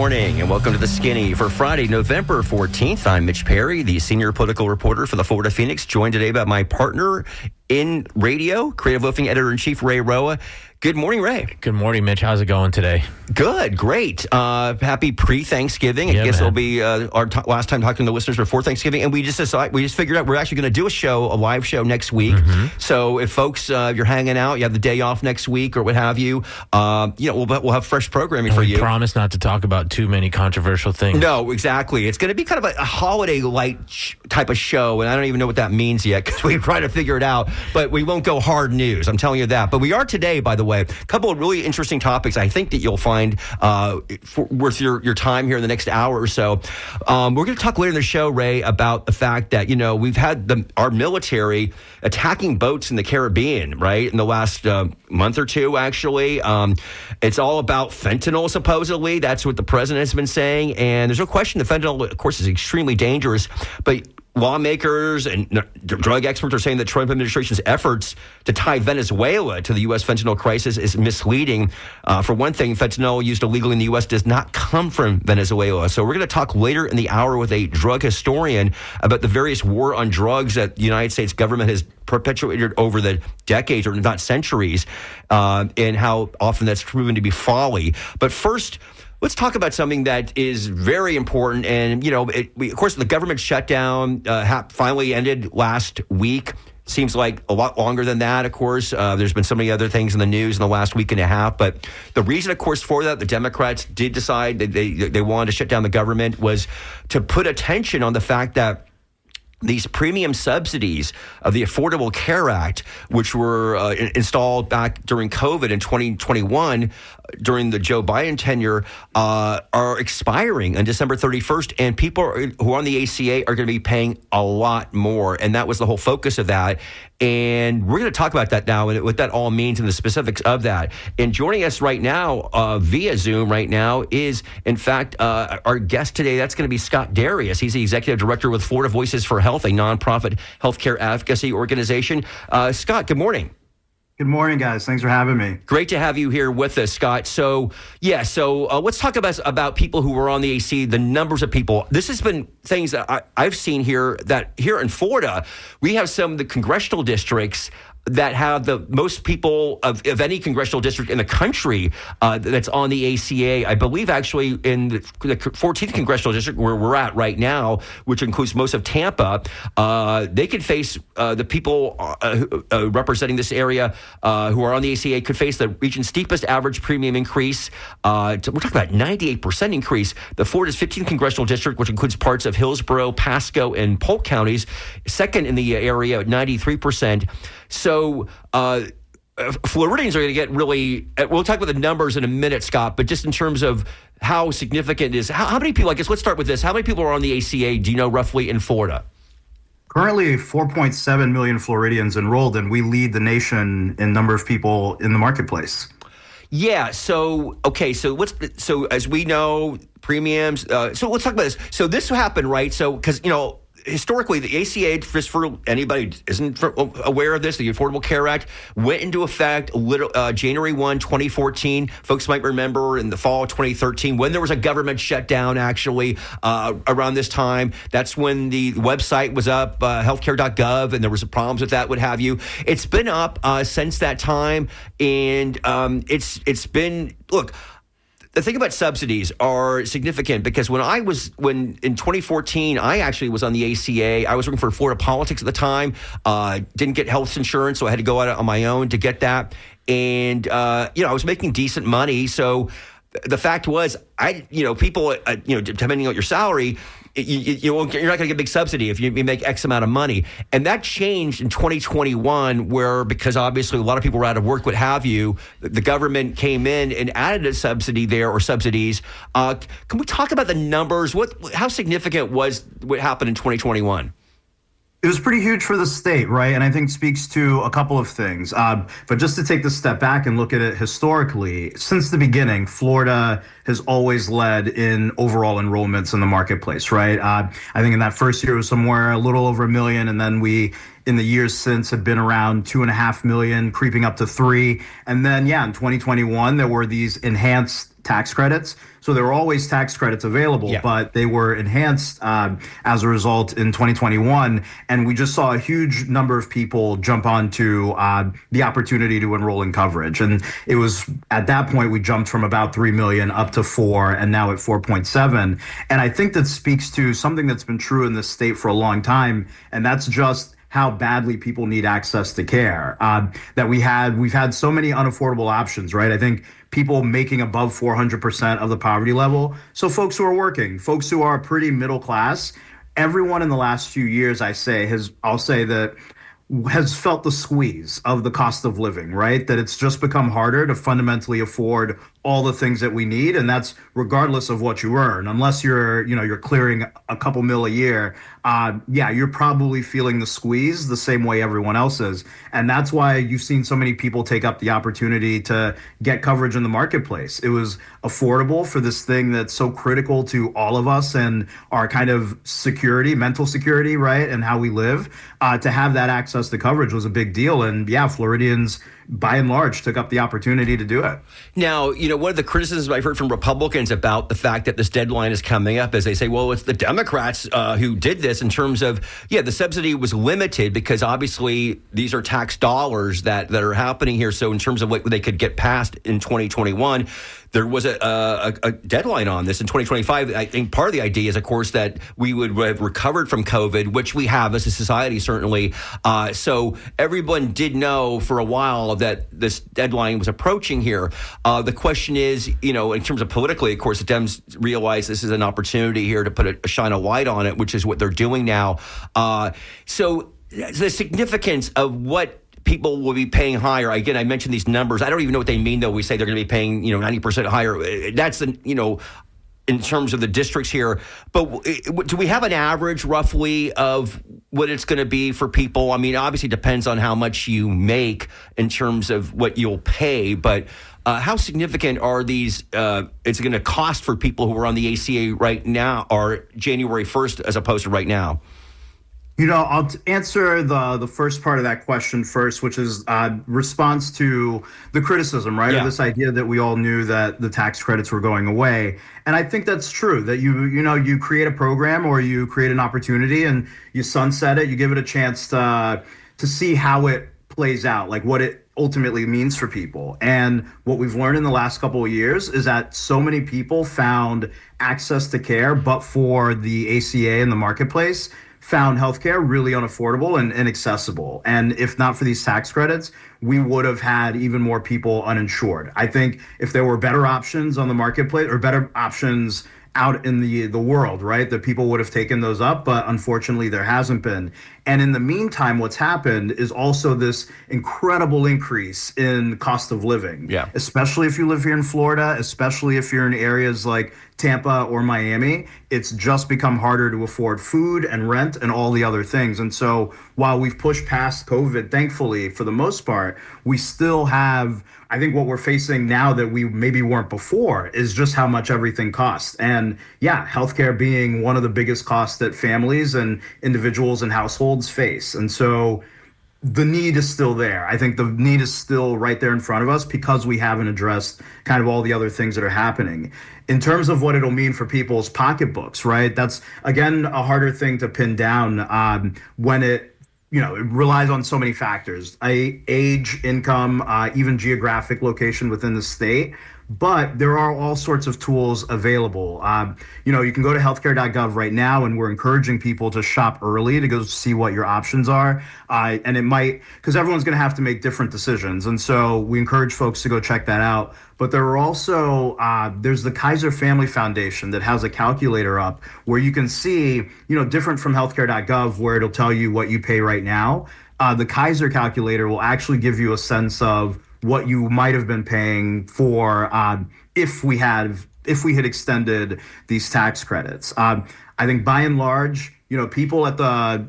morning and welcome to The Skinny for Friday, November 14th. I'm Mitch Perry, the senior political reporter for the Florida Phoenix, joined today by my partner in radio, creative loafing editor-in-chief, Ray Roa. Good morning, Ray. Good morning, Mitch. How's it going today? Good, great. Happy pre-Thanksgiving. I guess it'll be our last time talking to listeners before Thanksgiving. And we just figured out we're actually going to do a live show next week. Mm-hmm. So if folks, you're hanging out, you have the day off next week or what have you, we'll have fresh programming for you. We promise not to talk about too many controversial things. No, exactly. It's going to be kind of a holiday light type of show, and I don't even know what that means yet because we're trying to figure it out. But we won't go hard news. I'm telling you that. But we are today, by the way. A couple of really interesting topics I think that you'll find worth your time here in the next hour or so. We're going to talk later in the show, Ray, about the fact that, we've had our military attacking boats in the Caribbean, right, in the last month or two, actually. It's all about fentanyl, supposedly. That's what the president has been saying. And there's no question that fentanyl, of course, is extremely dangerous. But lawmakers and drug experts are saying that Trump administration's efforts to tie Venezuela to the U.S. fentanyl crisis is misleading. For one thing, fentanyl used illegally in the U.S. does not come from Venezuela. So we're going to talk later in the hour with a drug historian about the various war on drugs that the United States government has perpetuated over the decades, or not centuries, and how often that's proven to be folly. But first, let's talk about something that is very important. And, of course, the government shutdown finally ended last week. Seems like a lot longer than that, of course. There's been so many other things in the news in the last week and a half. But the reason, of course, for that, the Democrats did decide that they wanted to shut down the government, was to put attention on the fact that these premium subsidies of the Affordable Care Act, which were installed back during COVID in 2021, during the Joe Biden tenure, are expiring on December 31st. And people who are on the ACA are going to be paying a lot more. And that was the whole focus of that. And we're going to talk about that now and what that all means and the specifics of that. And joining us right now via Zoom right now is, in fact, our guest today. That's going to be Scott Darius. He's the executive director with Florida Voices for Health, a nonprofit healthcare advocacy organization. Scott, good morning. Good morning, guys. Thanks for having me. Great to have you here with us, Scott. So let's talk about people who were on the AC, the numbers of people. This has been things that I've seen here, that here in Florida, we have some of the congressional districts that have the most people of any congressional district in the country that's on the ACA. I believe actually in the 14th congressional district where we're at right now, which includes most of Tampa, they could face the people representing this area who are on the ACA could face the region's steepest average premium increase. We're talking about 98% increase. The Florida's 15th congressional district, which includes parts of Hillsborough, Pasco, and Polk counties, second in the area at 93%. So Floridians are going to get really, we'll talk about the numbers in a minute, Scott, but just in terms of how significant it is, how many people, I guess let's start with this. How many people are on the ACA, do you know, roughly in Florida? Currently, 4.7 million Floridians enrolled, and we lead the nation in number of people in the marketplace. Yeah. So as we know, premiums. So let's talk about this. So this happened, right? So because historically, the ACA, just for anybody who isn't aware of this, the Affordable Care Act went into effect January 1, 2014. Folks might remember in the fall of 2013 when there was a government shutdown, actually, around this time. That's when the website was up, healthcare.gov, and there was problems with that, what have you. It's been up since that time, and it's been, look, the thing about subsidies are significant because when in 2014, I actually was on the ACA. I was working for Florida Politics at the time. Didn't get health insurance, so I had to go out on my own to get that. And, I was making decent money. So the fact was, people, depending on your salary, you're not going to get a big subsidy if you make X amount of money. And that changed in 2021 where, because obviously a lot of people were out of work, what have you, the government came in and added a subsidy there, or subsidies. Can we talk about the numbers? How significant was what happened in 2021? It was pretty huge for the state, right? And I think speaks to a couple of things. But just to take this step back and look at it historically, since the beginning, Florida has always led in overall enrollments in the marketplace, right? I think in that first year it was somewhere a little over 1 million. And then we, in the years since, have been around 2.5 million, creeping up to 3. And then, in 2021, there were these enhanced tax credits. So there were always tax credits available, but they were enhanced as a result in 2021. And we just saw a huge number of people jump onto the opportunity to enroll in coverage. And it was at that point, we jumped from about 3 million up to 4 and now at 4.7. And I think that speaks to something that's been true in this state for a long time. And that's just how badly people need access to care. That we've had so many unaffordable options, right? I think people making above 400% of the poverty level. So folks who are working, folks who are pretty middle class, everyone in the last few years, I'll say that has felt the squeeze of the cost of living, right? That it's just become harder to fundamentally afford all the things that we need. And that's regardless of what you earn, unless you're clearing a couple mil a year. You're probably feeling the squeeze the same way everyone else is. And that's why you've seen so many people take up the opportunity to get coverage in the marketplace. It was affordable for this thing that's so critical to all of us and our kind of security, mental security, right? And how we live. To have that access to coverage was a big deal. And Floridians, by and large, took up the opportunity to do it. Now, one of the criticisms I've heard from Republicans about the fact that this deadline is coming up is they say, well, it's the Democrats who did this in terms of, the subsidy was limited because obviously these are tax dollars that are happening here. So in terms of what they could get passed in 2021, there was a deadline on this in 2025. I think part of the idea is, of course, that we would have recovered from COVID, which we have as a society, certainly. So everyone did know for a while that this deadline was approaching here. The question is, in terms of politically, of course, the Dems realize this is an opportunity here to put shine a light on it, which is what they're doing now. So the significance of what people will be paying higher. Again, I mentioned these numbers. I don't even know what they mean, though. We say they're going to be paying, 90% higher. That's, in terms of the districts here. But do we have an average, roughly, of what it's going to be for people? I mean, obviously, it depends on how much you make in terms of what you'll pay. But how significant are these? It's going to cost for people who are on the ACA right now, or January 1st, as opposed to right now? I'll answer the first part of that question first, which is response to the criticism, right? Of this idea that we all knew that the tax credits were going away. And I think that's true, that you create a program or you create an opportunity and you sunset it, you give it a chance to see how it plays out, like what it ultimately means for people. And what we've learned in the last couple of years is that so many people found access to care, but for the ACA in the marketplace, found healthcare really unaffordable and inaccessible. And if not for these tax credits, we would have had even more people uninsured. I think if there were better options on the marketplace or better options out in the world, right, that people would have taken those up, but unfortunately there hasn't been. And in the meantime, what's happened is also this incredible increase in cost of living, especially if you live here in Florida, especially if you're in areas like Tampa or Miami. It's just become harder to afford food and rent and all the other things. And so while we've pushed past COVID, thankfully, for the most part, we still have, I think what we're facing now that we maybe weren't before is just how much everything costs. And healthcare being one of the biggest costs that families and individuals and households face. And so the need is still there. I think the need is still right there in front of us because we haven't addressed kind of all the other things that are happening. In terms of what it'll mean for people's pocketbooks, right? That's, again, a harder thing to pin down when it relies on so many factors, age, income, even geographic location within the state. But there are all sorts of tools available. You can go to healthcare.gov right now, and we're encouraging people to shop early to go see what your options are. And it might, because everyone's going to have to make different decisions. And so we encourage folks to go check that out. But there are also, there's the Kaiser Family Foundation that has a calculator up where you can see, different from healthcare.gov where it'll tell you what you pay right now. The Kaiser calculator will actually give you a sense of what you might have been paying for if we had extended these tax credits. I think by and large, people at the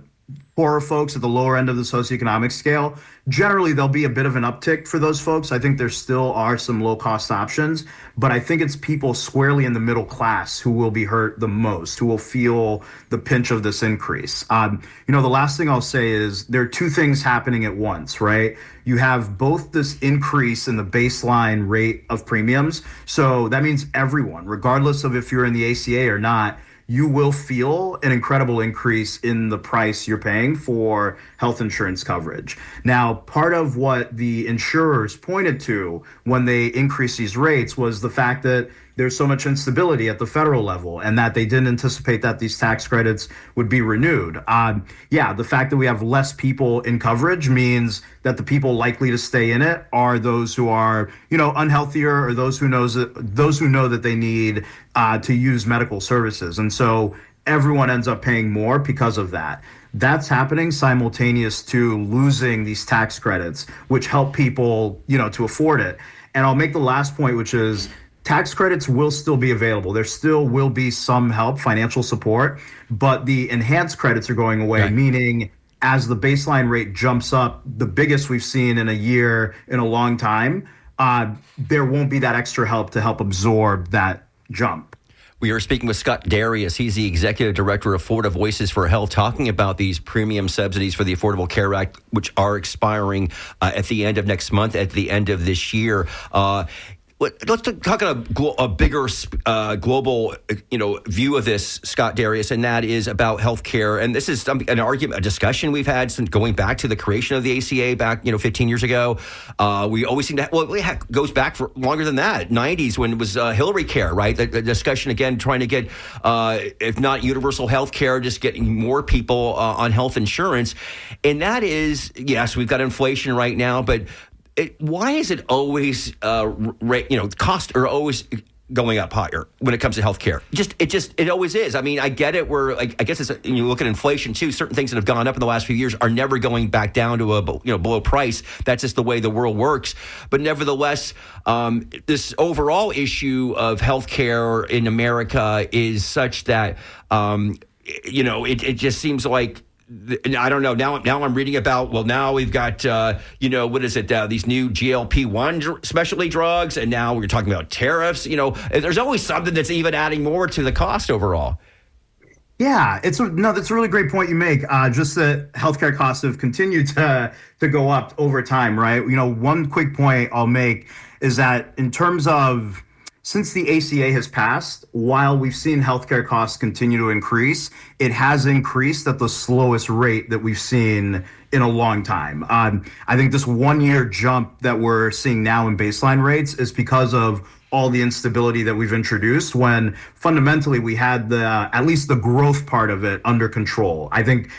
poorer folks at the lower end of the socioeconomic scale, generally there'll be a bit of an uptick for those folks. I think there still are some low cost options, but I think it's people squarely in the middle class who will be hurt the most, who will feel the pinch of this increase. The last thing I'll say is there are two things happening at once, right? You have both this increase in the baseline rate of premiums. So that means everyone, regardless of if you're in the ACA or not, you will feel an incredible increase in the price you're paying for health insurance coverage. Now, part of what the insurers pointed to when they increased these rates was the fact that there's so much instability at the federal level and that they didn't anticipate that these tax credits would be renewed. The fact that we have less people in coverage means that the people likely to stay in it are those who are, unhealthier, or those who know that they need to use medical services. And so everyone ends up paying more because of that. That's happening simultaneous to losing these tax credits, which help people, to afford it. And I'll make the last point, which is tax credits will still be available. There still will be some help, financial support, but the enhanced credits are going away, Right. meaning as the baseline rate jumps up, the biggest we've seen in a year, in a long time, there won't be that extra help to help absorb that jump. We are speaking with Scott Darius. He's the Executive Director of Florida Voices for Health, talking about these premium subsidies for the Affordable Care Act, which are expiring at the end of next month, at the end of this year. Let's talk a bigger global, view of this, Scott Darius, and that is about healthcare. And this is an argument, a discussion we've had since going back to the creation of the ACA back, 15 years ago. We always seem to it goes back for longer than that, 90s when it was Hillary Care, right? The discussion again, trying to get, if not universal health care, just getting more people on health insurance. And that is, yes, we've got inflation right now, but why is it always, costs are always going up higher when it comes to healthcare? It always is. I mean, I get it. I guess you look at inflation too. Certain things that have gone up in the last few years are never going back down to below price. That's just the way the world works. But nevertheless, this overall issue of healthcare in America is such that it just seems like. I don't know. Now I'm reading about, now we've got, what is it? These new GLP-1 specialty drugs. And now we're talking about tariffs. There's always something that's even adding more to the cost overall. Yeah, that's a really great point you make. Just that healthcare costs have continued to go up over time, right? One quick point I'll make is that in terms of since the ACA has passed, while we've seen healthcare costs continue to increase, it has increased at the slowest rate that we've seen in a long time. I think this 1 year jump that we're seeing now in baseline rates is because of all the instability that we've introduced, when fundamentally we had at least the growth part of it under control. I think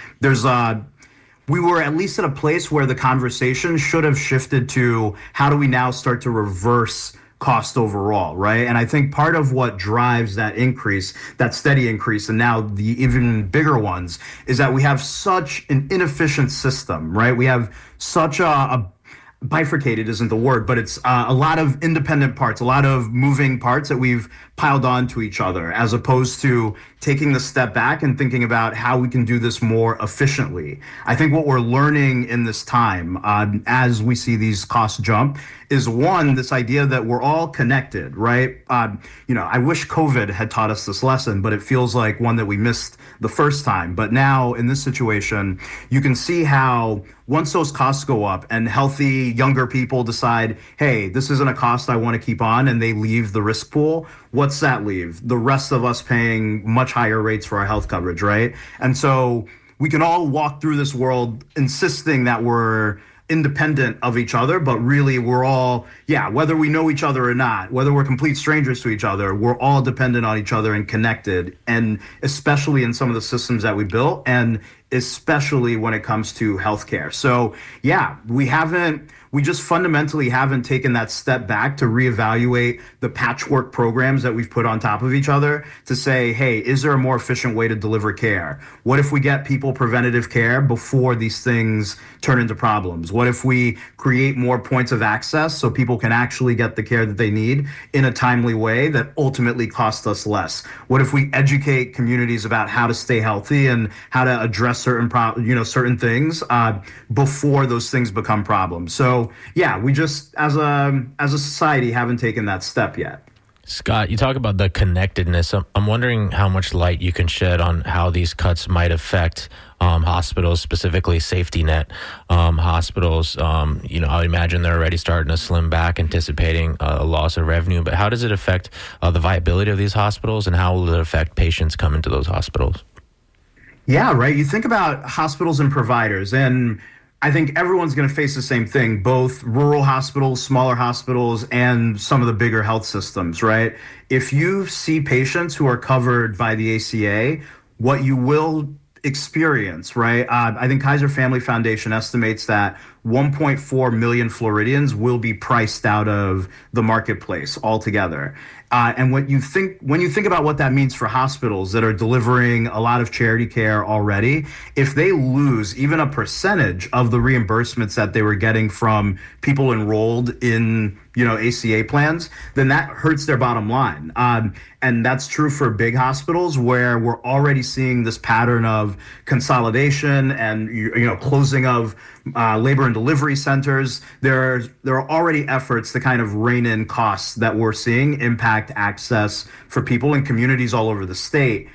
we were at least at a place where the conversation should have shifted to how do we now start to reverse cost overall, right? And I think part of what drives that increase, that steady increase, and now the even bigger ones, is that we have such an inefficient system, right? We have such a bifurcated isn't the word, but it's a lot of independent parts, a lot of moving parts that we've piled on to each other, as opposed to taking the step back and thinking about how we can do this more efficiently. I think what we're learning in this time, as we see these costs jump, is one, this idea that we're all connected, right? I wish COVID had taught us this lesson, but it feels like one that we missed the first time. But now in this situation, you can see how once those costs go up and healthy younger people decide, hey, this isn't a cost I want to keep on, and they leave the risk pool, what's that leave? The rest of us paying much higher rates for our health coverage, right? And so we can all walk through this world insisting that we're independent of each other, but really we're all, whether we know each other or not, whether we're complete strangers to each other, we're all dependent on each other and connected, and especially in some of the systems that we built, and especially when it comes to healthcare. So we just fundamentally haven't taken that step back to reevaluate the patchwork programs that we've put on top of each other to say, hey, is there a more efficient way to deliver care? What if we get people preventative care before these things turn into problems? What if we create more points of access so people can actually get the care that they need in a timely way that ultimately costs us less? What if we educate communities about how to stay healthy and how to address certain things before those things become problems. So yeah, we just as a society haven't taken that step yet. Scott, you talk about the connectedness. I'm wondering how much light you can shed on how these cuts might affect hospitals, specifically safety net hospitals. I imagine they're already starting to slim back, anticipating a loss of revenue. But how does it affect the viability of these hospitals, and how will it affect patients coming to those hospitals? Yeah, right. You think about hospitals and providers, and I think everyone's going to face the same thing, both rural hospitals, smaller hospitals, and some of the bigger health systems, right? If you see patients who are covered by the ACA, what you will experience, right? I think Kaiser Family Foundation estimates that 1.4 million Floridians will be priced out of the marketplace altogether. And when you think about what that means for hospitals that are delivering a lot of charity care already, if they lose even a percentage of the reimbursements that they were getting from people enrolled in, ACA plans, then that hurts their bottom line. And that's true for big hospitals where we're already seeing this pattern of consolidation and, closing of labor and delivery centers. There are already efforts to kind of rein in costs that we're seeing impact access for people in communities all over the state.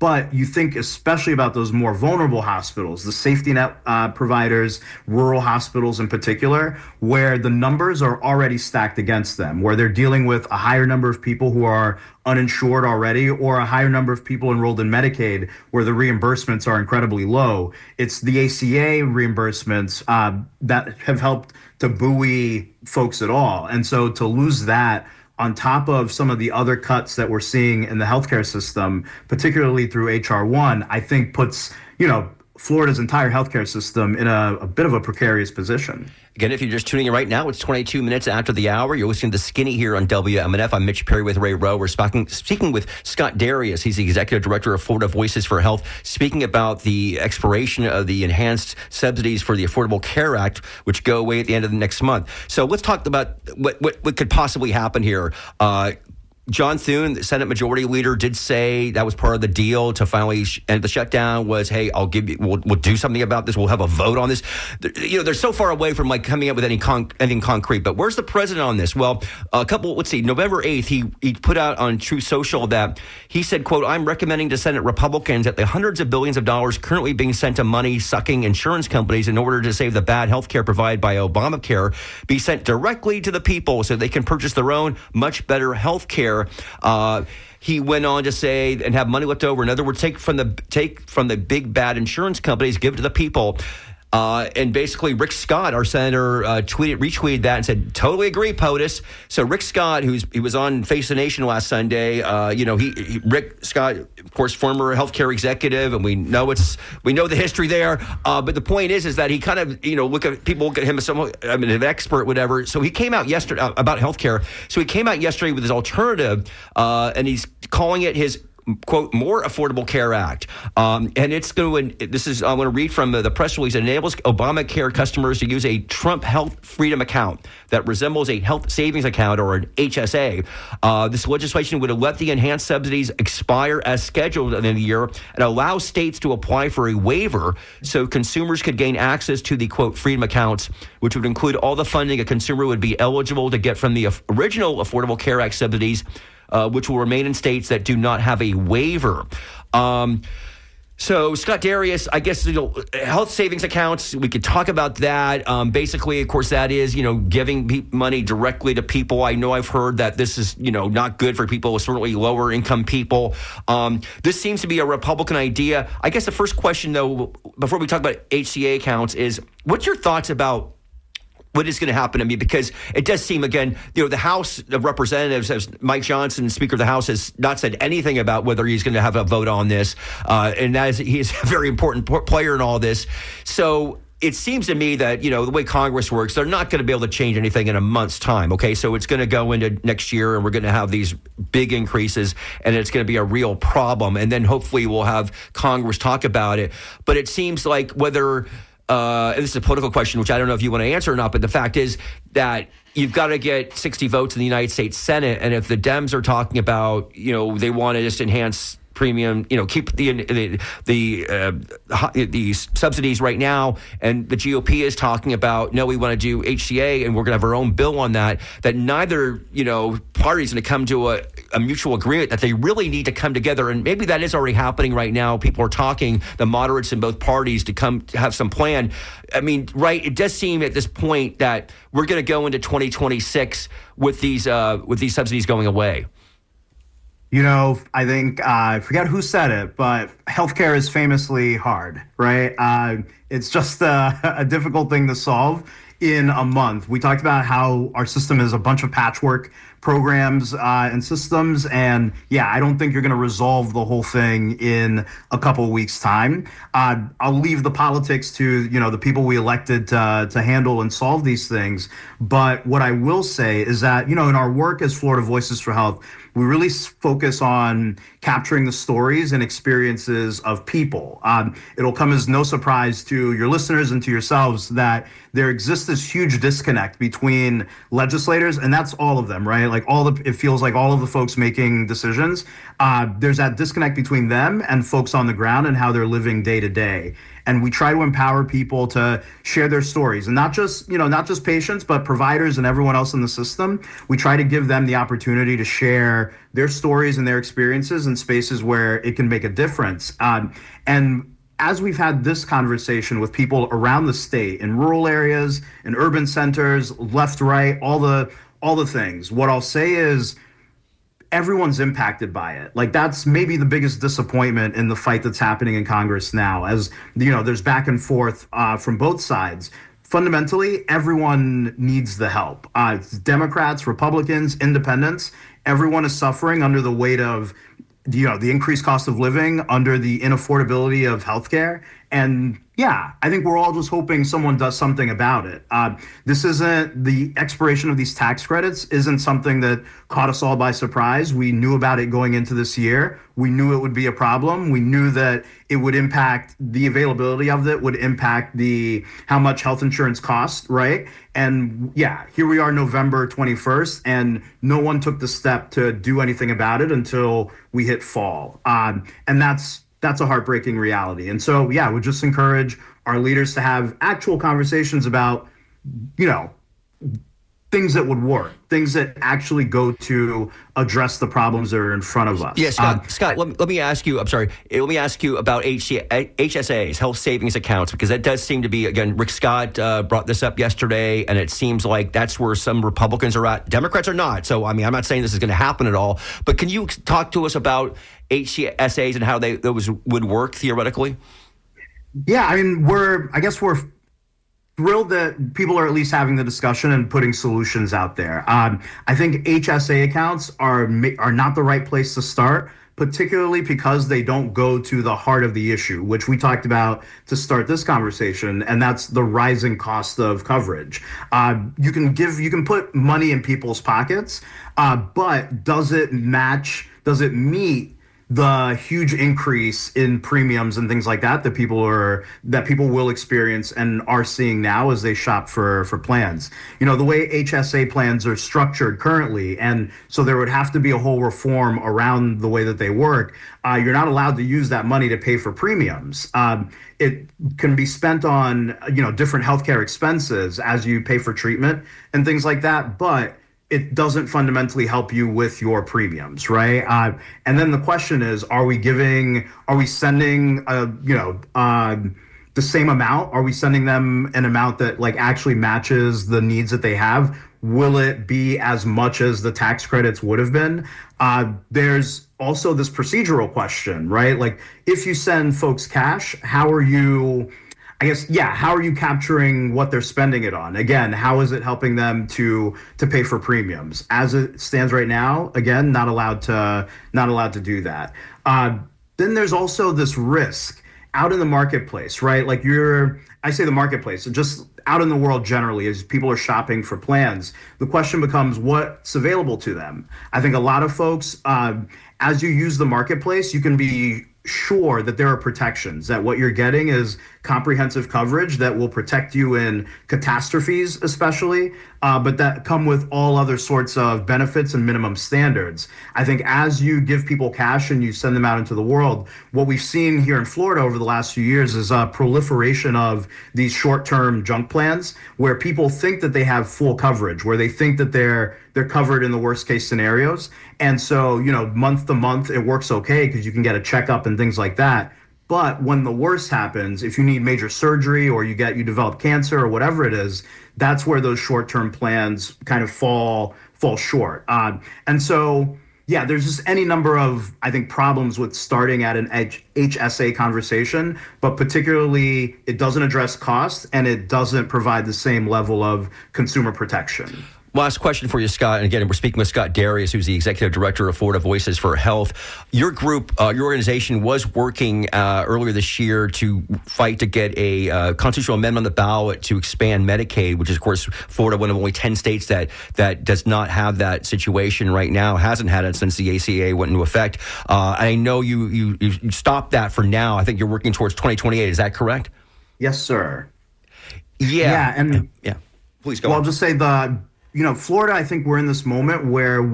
But you think especially about those more vulnerable hospitals, the safety net providers, rural hospitals in particular, where the numbers are already stacked against them, where they're dealing with a higher number of people who are uninsured already, or a higher number of people enrolled in Medicaid, where the reimbursements are incredibly low. It's the ACA reimbursements that have helped to buoy folks at all. And so to lose that on top of some of the other cuts that we're seeing in the healthcare system, particularly through H.R. 1, I think puts, Florida's entire healthcare system in a bit of a precarious position. Again, if you're just tuning in right now, it's 22 minutes after the hour. You're listening to Skinny here on WMNF. I'm Mitch Perry with Ray Rowe. We're speaking with Scott Darius. He's the Executive Director of Florida Voices for Health, speaking about the expiration of the enhanced subsidies for the Affordable Care Act, which go away at the end of the next month. So let's talk about what could possibly happen here. John Thune, the Senate Majority Leader, did say that was part of the deal to finally end the shutdown was, hey, we'll do something about this. We'll have a vote on this. They're so far away from coming up with anything concrete. But where's the president on this? Well, November 8th, he put out on Truth Social that he said, quote, I'm recommending to Senate Republicans that the hundreds of billions of dollars currently being sent to money-sucking insurance companies in order to save the bad health care provided by Obamacare be sent directly to the people so they can purchase their own much better health care. He went on to say, and have money left over. In other words, take from the big bad insurance companies, give it to the people. And basically, Rick Scott, our senator, retweeted that and said, "Totally agree, POTUS." So Rick Scott, he was on Face the Nation last Sunday, Rick Scott, of course, former healthcare executive, and we know the history there. But the point is that he kind of look at him as an expert, whatever. So he came out yesterday about healthcare. So he came out yesterday with his alternative, and he's calling it his, quote, more Affordable Care Act. And it's going to, I'm going to read from the press release. It enables Obamacare customers to use a Trump Health Freedom account that resembles a health savings account or an HSA. This legislation would let the enhanced subsidies expire as scheduled at the end of the year and allow states to apply for a waiver so consumers could gain access to the, quote, Freedom accounts, which would include all the funding a consumer would be eligible to get from the original Affordable Care Act subsidies, which will remain in states that do not have a waiver. So Scott Darius, I guess, health savings accounts, we could talk about that. Basically, of course, that is, giving money directly to people. I know I've heard that this is, not good for people, certainly lower income people. This seems to be a Republican idea. I guess the first question, though, before we talk about HCA accounts is, what's your thoughts about what is going to happen to me? Because it does seem, again, the House of Representatives, as Mike Johnson, Speaker of the House, has not said anything about whether he's going to have a vote on this. And that is, he is a very important player in all this. So it seems to me that, the way Congress works, they're not going to be able to change anything in a month's time. Okay, so it's going to go into next year and we're going to have these big increases and it's going to be a real problem. And then hopefully we'll have Congress talk about it. But it seems like whether... and this is a political question, which I don't know if you want to answer or not, but the fact is that you've got to get 60 votes in the United States Senate. And if the Dems are talking about, they want to just enhance premium, keep the subsidies right now. And the GOP is talking about, no, we want to do HCA and we're going to have our own bill on that. That neither, party's going to come to a mutual agreement that they really need to come together. And maybe that is already happening right now. People are talking, the moderates in both parties, to come to have some plan. I mean, right, it does seem at this point that we're going to go into 2026 with these subsidies going away. I think, I forget who said it, but healthcare is famously hard, right? It's just a difficult thing to solve in a month. We talked about how our system is a bunch of patchwork programs and systems. And yeah, I don't think you're going to resolve the whole thing in a couple of weeks' time. I'll leave the politics to, the people we elected to handle and solve these things. But what I will say is that, in our work as Florida Voices for Health, we really focus on capturing the stories and experiences of people. It'll come as no surprise to your listeners and to yourselves that there exists this huge disconnect between legislators, and that's all of them, right? Like it feels like all of the folks making decisions. There's that disconnect between them and folks on the ground and how they're living day to day. And we try to empower people to share their stories, and not just patients, but providers and everyone else in the system. We try to give them the opportunity to share their stories and their experiences in spaces where it can make a difference. And as we've had this conversation with people around the state, in rural areas, in urban centers, left, right, all the things, what I'll say is, everyone's impacted by it. Like, that's maybe the biggest disappointment in the fight that's happening in Congress now, as there's back and forth from both sides. Fundamentally, everyone needs the help. Democrats, Republicans, independents, everyone is suffering under the weight of the increased cost of living, under the inaffordability of healthcare. And yeah, I think we're all just hoping someone does something about it. This isn't, the expiration of these tax credits isn't something that caught us all by surprise. We knew about it going into this year. We knew it would be a problem. We knew that it would impact the availability of it, would impact how much health insurance costs, right? And yeah, here we are November 21st, and no one took the step to do anything about it until we hit fall. And that's a heartbreaking reality. And so, yeah, we just encourage our leaders to have actual conversations about, things that would work, things that actually go to address the problems that are in front of us. Yeah, Scott, let me ask you, I'm sorry, let me ask you about HSAs, health savings accounts, because that does seem to be, again, Rick Scott brought this up yesterday, and it seems like that's where some Republicans are at. Democrats are not. So, I mean, I'm not saying this is going to happen at all, but can you talk to us about HSAs and how those would work theoretically? Yeah, I mean, we're thrilled that people are at least having the discussion and putting solutions out there. I think HSA accounts are not the right place to start, particularly because they don't go to the heart of the issue, which we talked about to start this conversation, and that's the rising cost of coverage. You can put money in people's pockets, but does it meet the huge increase in premiums and things like that people will experience and are seeing now as they shop for plans? The way HSA plans are structured currently, and so there would have to be a whole reform around the way that they work. You're not allowed to use that money to pay for premiums. It can be spent on different healthcare expenses as you pay for treatment and things like that, but it doesn't fundamentally help you with your premiums, right? And then the question is, are we sending, the same amount? Are we sending them an amount that actually matches the needs that they have? Will it be as much as the tax credits would have been? There's also this procedural question, right? Like, if you send folks cash, how are you capturing what they're spending it on? Again, how is it helping them to pay for premiums? As it stands right now, again, not allowed to do that. Then there's also this risk out in the marketplace, right? I say the marketplace, just out in the world generally, as people are shopping for plans, the question becomes what's available to them. I think a lot of folks, as you use the marketplace, you can be sure that there are protections, that what you're getting is comprehensive coverage that will protect you in catastrophes, especially, but that come with all other sorts of benefits and minimum standards. I think as you give people cash and you send them out into the world, what we've seen here in Florida over the last few years is a proliferation of these short-term junk plans where people think that they have full coverage, where they think that they're covered in the worst case scenarios. And so, month to month, it works okay because you can get a checkup and things like that. But when the worst happens, if you need major surgery or you develop cancer or whatever it is, that's where those short-term plans kind of fall short. And so, yeah, there's just any number of, I think, problems with starting at an HSA conversation, but particularly it doesn't address cost and it doesn't provide the same level of consumer protection. Last question for you, Scott. And again, we're speaking with Scott Darius, who's the executive director of Florida Voices for Health. Your group, your organization was working earlier this year to fight to get a constitutional amendment on the ballot to expand Medicaid, which is, of course, Florida, one of only 10 states that does not have that situation right now, hasn't had it since the ACA went into effect. I know you stopped that for now. I think you're working towards 2028. Is that correct? Yes, sir. Yeah. Yeah. Please go on. I'll just say Florida, I think we're in this moment where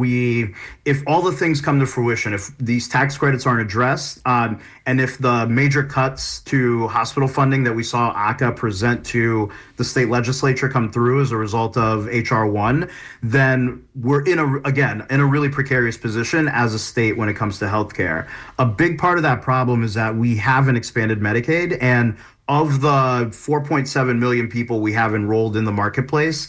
if all the things come to fruition, if these tax credits aren't addressed, and if the major cuts to hospital funding that we saw ACA present to the state legislature come through as a result of HR 1, then we're in a really precarious position as a state when it comes to healthcare. A big part of that problem is that we haven't expanded Medicaid, and of the 4.7 million people we have enrolled in the marketplace,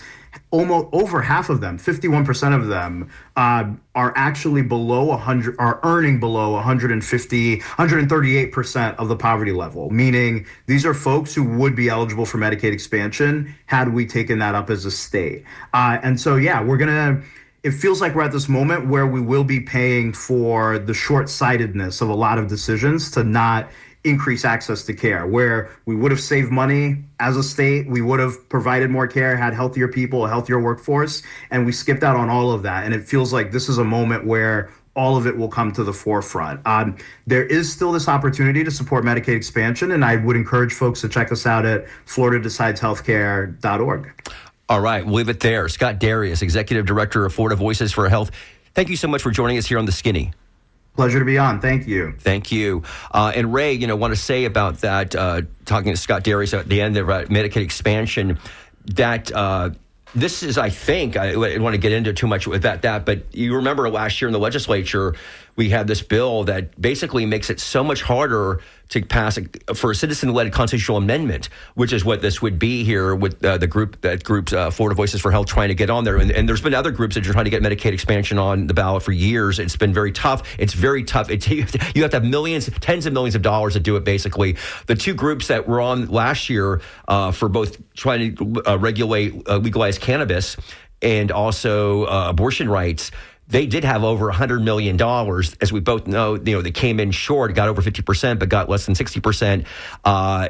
almost over half of them, 51% of them, are actually below 100, are earning below 138% of the poverty level, meaning these are folks who would be eligible for Medicaid expansion had we taken that up as a state. And so, yeah, it feels like we're at this moment where we will be paying for the short-sightedness of a lot of decisions to not increase access to care, where we would have saved money as a state, we would have provided more care, had healthier people, a healthier workforce, and we skipped out on all of that. And it feels like this is a moment where all of it will come to the forefront. There is still this opportunity to support Medicaid expansion, and I would encourage folks to check us out at floridadecideshealthcare.org. All right, we'll leave it there. Scott Darius, Executive Director of Florida Voices for Health. Thank you so much for joining us here on The Skinny. Pleasure to be on. Thank you. Thank you. And Ray, want to say about that, talking to Scott Darius at the end about Medicaid expansion, that this is, I think, I don't want to get into too much with that, but you remember last year in the legislature, we had this bill that basically makes it so much harder to pass for a citizen-led constitutional amendment, which is what this would be here with the group's Florida Voices for Health trying to get on there. And there's been other groups that are trying to get Medicaid expansion on the ballot for years. It's been very tough. It's very tough. You have to have millions, tens of millions of dollars to do it, basically. The two groups that were on last year for both trying to legalize cannabis and also abortion rights, they did have over $100 million. As we both know, they came in short, got over 50%, but got less than 60%.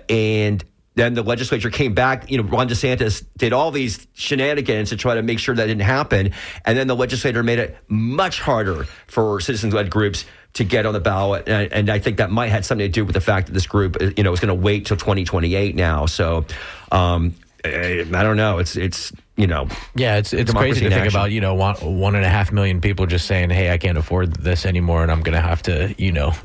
And then the legislature came back. Ron DeSantis did all these shenanigans to try to make sure that didn't happen. And then the legislator made it much harder for citizens-led groups to get on the ballot. And I think that might have something to do with the fact that this group, is going to wait till 2028 now. So I don't know. It's Yeah, it's crazy to think about, 1.5 million people just saying, hey, I can't afford this anymore, and I'm going to have to,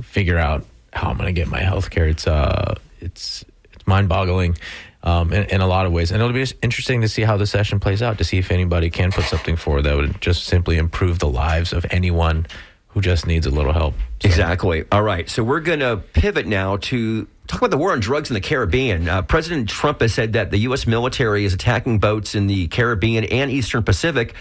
figure out how I'm going to get my health care. It's mind-boggling in a lot of ways. And it'll be just interesting to see how the session plays out, to see if anybody can put something forward that would just simply improve the lives of anyone who just needs a little help. So. Exactly. All right. So we're going to pivot now to talk about the war on drugs in the Caribbean. President Trump has said that the U.S. military is attacking boats in the Caribbean and Eastern Pacific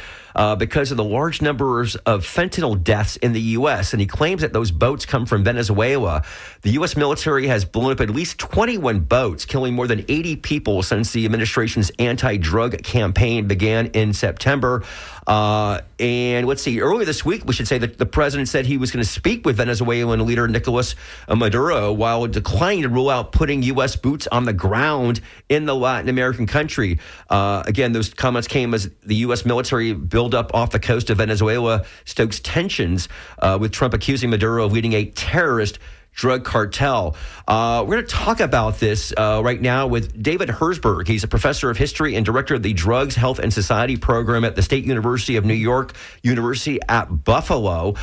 because of the large numbers of fentanyl deaths in the U.S. And he claims that those boats come from Venezuela. The U.S. military has blown up at least 21 boats, killing more than 80 people since the administration's anti-drug campaign began in September. And let's see, earlier this week, we should say that the president said he was going to speak with Venezuelan leader Nicolas Maduro while declining to rule out putting U.S. boots on the ground in the Latin American country. Again, those comments came as the U.S. military buildup off the coast of Venezuela stokes tensions with Trump accusing Maduro of leading a terrorist drug cartel. We're going to talk about this right now with David Herzberg. He's a professor of history and director of the Drugs, Health, and Society program at the State University of New York, University at Buffalo.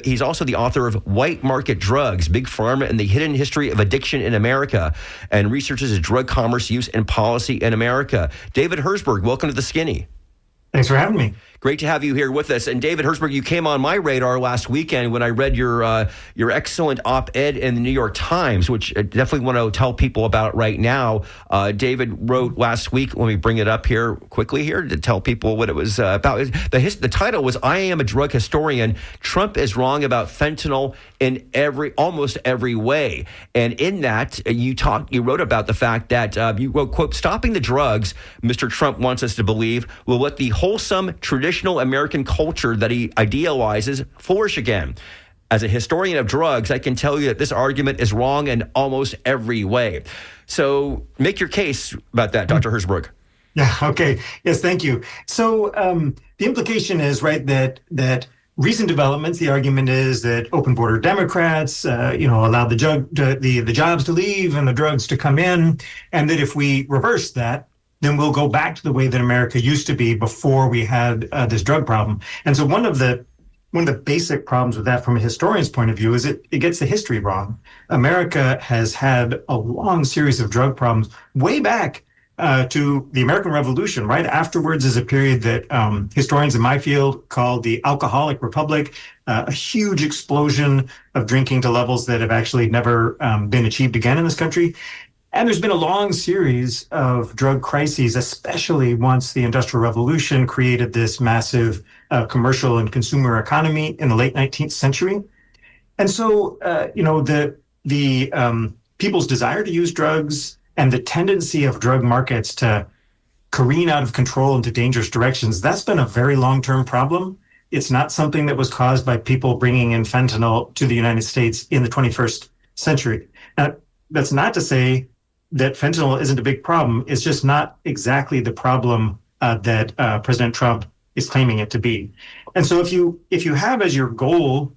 He's also the author of White Market Drugs, Big Pharma and the Hidden History of Addiction in America, and researches drug commerce, use, and policy in America. David Herzberg, welcome to The Skinny. Thanks for having me. Great to have you here with us. And David Herzberg, you came on my radar last weekend when I read your excellent op-ed in the New York Times, which I definitely want to tell people about right now. David wrote last week, let me bring it up here quickly here to tell people what it was about. The title was, "I Am a Drug Historian. Trump is Wrong About Fentanyl in Almost Every Way." And in that, you wrote about the fact that you wrote, quote, "Stopping the drugs, Mr. Trump wants us to believe, will let the wholesome traditional American culture that he idealizes flourish again. As a historian of drugs, I can tell you that this argument is wrong in almost every way." So make your case about that, Dr. Herzberg. Yeah, okay. Yes, thank you. So the implication is, right, that recent developments, the argument is that open border Democrats, allowed the jobs to leave and the drugs to come in, and that if we reverse that, then we'll go back to the way that America used to be before we had this drug problem. And so one of the basic problems with that from a historian's point of view is it gets the history wrong. America has had a long series of drug problems way back to the American Revolution. Right afterwards is a period that historians in my field call the Alcoholic Republic, a huge explosion of drinking to levels that have actually never been achieved again in this country. And there's been a long series of drug crises, especially once the Industrial Revolution created this massive commercial and consumer economy in the late 19th century. And so, the people's desire to use drugs and the tendency of drug markets to careen out of control into dangerous directions, that's been a very long-term problem. It's not something that was caused by people bringing in fentanyl to the United States in the 21st century. Now, that's not to say that fentanyl isn't a big problem. It's just not exactly the problem that President Trump is claiming it to be. And so if you have as your goal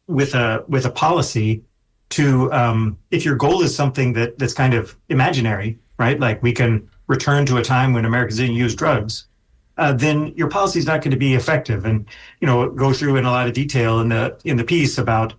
with a policy to if your goal is something that's kind of imaginary, right? Like we can return to a time when Americans didn't use drugs, then your policy is not going to be effective. And go through in a lot of detail in the piece about